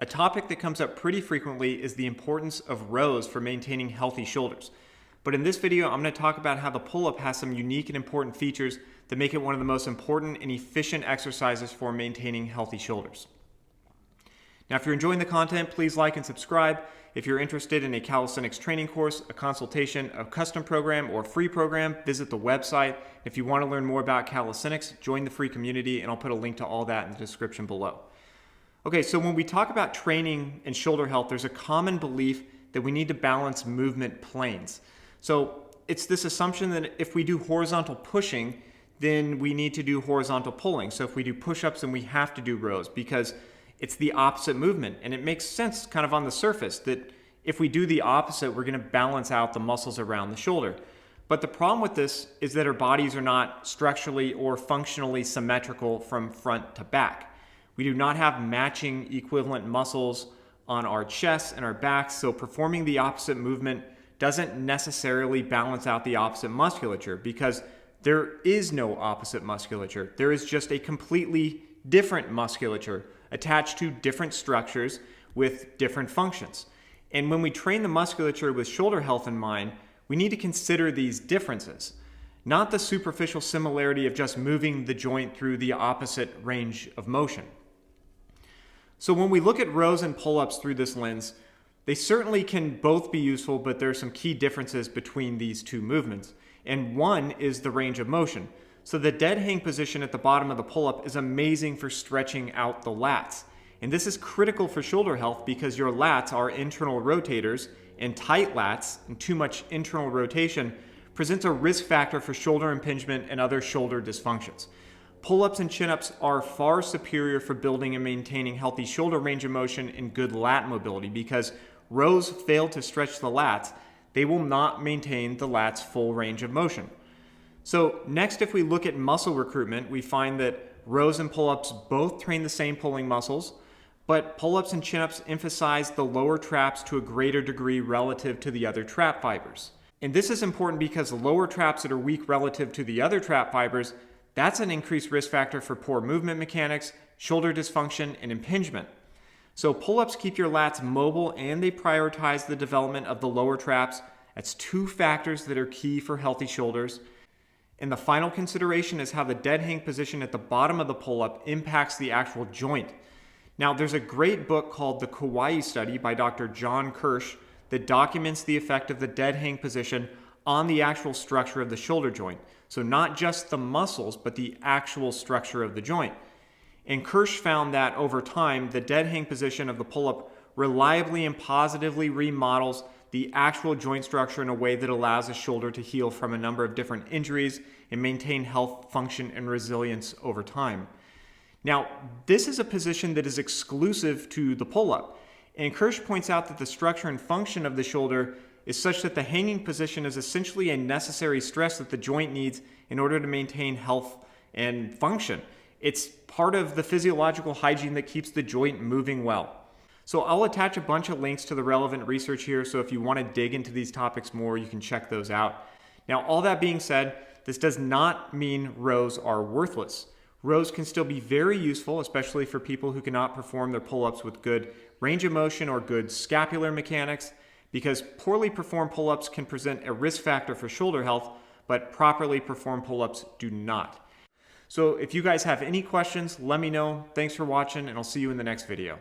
A topic that comes up pretty frequently is the importance of rows for maintaining healthy shoulders. But in this video, I'm going to talk about how the pull-up has some unique and important features that make it one of the most important and efficient exercises for maintaining healthy shoulders. Now, if you're enjoying the content, please like and subscribe. If you're interested in a calisthenics training course, a consultation, a custom program, or a free program, visit the website. If you want to learn more about calisthenics, join the free community, and I'll put a link to all that in the description below. Okay, so when we talk about training and shoulder health, there's a common belief that we need to balance movement planes. So it's this assumption that if we do horizontal pushing, then we need to do horizontal pulling. So if we do push-ups, then we have to do rows because it's the opposite movement. And it makes sense kind of on the surface that if we do the opposite, we're going to balance out the muscles around the shoulder. But the problem with this is that our bodies are not structurally or functionally symmetrical from front to back. We do not have matching equivalent muscles on our chests and our backs, so performing the opposite movement doesn't necessarily balance out the opposite musculature because there is no opposite musculature. There is just a completely different musculature attached to different structures with different functions. And when we train the musculature with shoulder health in mind, we need to consider these differences, not the superficial similarity of just moving the joint through the opposite range of motion. So when we look at rows and pull-ups through this lens, they certainly can both be useful, but there are some key differences between these two movements. And one is the range of motion. So the dead hang position at the bottom of the pull-up is amazing for stretching out the lats. And this is critical for shoulder health because your lats are internal rotators, and tight lats and too much internal rotation presents a risk factor for shoulder impingement and other shoulder dysfunctions. Pull-ups and chin-ups are far superior for building and maintaining healthy shoulder range of motion and good lat mobility because rows fail to stretch the lats, they will not maintain the lat's full range of motion. So next, if we look at muscle recruitment, we find that rows and pull-ups both train the same pulling muscles, but pull-ups and chin-ups emphasize the lower traps to a greater degree relative to the other trap fibers. And this is important because lower traps that are weak relative to the other trap fibers, that's an increased risk factor for poor movement mechanics, shoulder dysfunction, and impingement. So pull-ups keep your lats mobile and they prioritize the development of the lower traps. That's two factors that are key for healthy shoulders. And the final consideration is how the dead hang position at the bottom of the pull-up impacts the actual joint. Now, there's a great book called The Kauai Study by Dr. John Kirsch that documents the effect of the dead hang position on the actual structure of the shoulder joint. So not just the muscles, but the actual structure of the joint. And Kirsch found that over time, the dead hang position of the pull-up reliably and positively remodels the actual joint structure in a way that allows the shoulder to heal from a number of different injuries and maintain health, function, and resilience over time. Now, this is a position that is exclusive to the pull-up. And Kirsch points out that the structure and function of the shoulder is such that the hanging position is essentially a necessary stress that the joint needs in order to maintain health and function. It's part of the physiological hygiene that keeps the joint moving well. So I'll attach a bunch of links to the relevant research here, so if you want to dig into these topics more, you can check those out. Now, all that being said, this does not mean rows are worthless. Rows can still be very useful, especially for people who cannot perform their pull-ups with good range of motion or good scapular mechanics, because poorly performed pull-ups can present a risk factor for shoulder health, but properly performed pull-ups do not. So if you guys have any questions, let me know. Thanks for watching, and I'll see you in the next video.